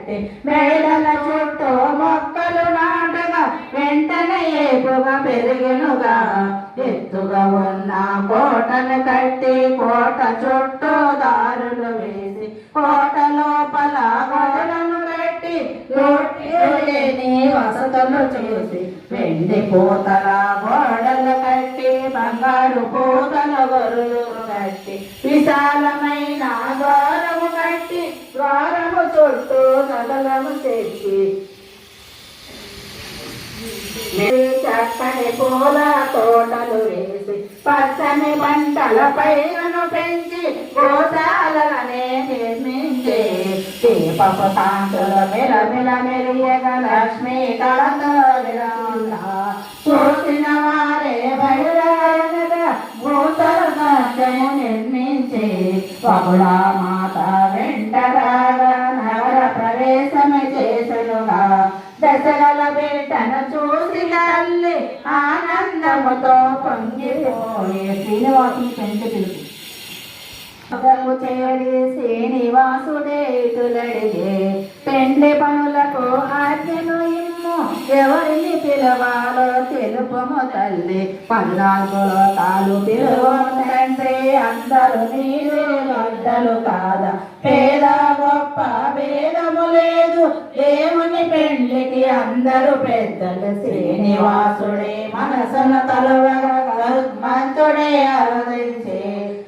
కట్టి మేడల చుట్టూ మొక్కలు నాటగా వెంటనే ఏపుగా పెరిగినుగా. ఎత్తుగా ఉన్న కోటను కట్టి కోట చుట్టూ దారులు వేసి కోట లోపల గోడలను కట్టి లేని వసతులు చూసి వెండి పూతల గోడలు కట్టి బంగారు పూతల గొర్రెలు కట్టి విశాలమైన ద్వారము కట్టి ద్వారము చుట్టూ సదలము చేసి చక్కని పూల తోటలు వేసి పచ్చని పంటల పైరును పెంచి గోశాలనే నిర్మించి దీపపు కాంతుల మెలమెల మెరియగ లక్ష్మీ కళతో చూసిన వారే బయలుగా భూతల సత్యము నిర్మించి బహుళా మాత వెంటరాగా నగర ప్రవేశమే చేసలుగా. దశరథ బిడ్డను చూసి తల్లి ఆనందముతో పొంగిపోయే శ్రీనివాసుని పెంచి పిలుపు చేరి శ్రీనివాసుడేటులడిగే పెండ్లి పనులకు ఆజ్ఞను ఇమ్ము ఎవరిని పిలవాలో తెలుపము తల్లి. 14 లోకాలు పిలువ తండ్రి అందరూ నీవే గడ్డలు కాదా. పేద గొప్ప భేదము లేదు దేవుని పెండ్లికి అందరూ పెద్దలు. శ్రీనివాసుడే మనసును తలవగా మంచుడే అరుదించే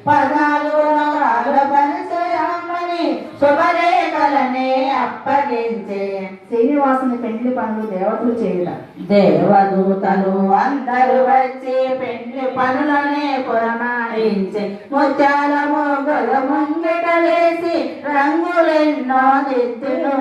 14 లోకాల పరిచయమని శుభరేఖలనే అప్పగించే. శ్రీనివాసుని పెండ్లి పనులు దేవతలు చేయడం దేవదూతలు అందరూ వచ్చి పెండ్లి పనులనే పురమాయించి ముత్యాల మొగ్గల ముంగిట వేసి రంగులెన్నో దిద్దులు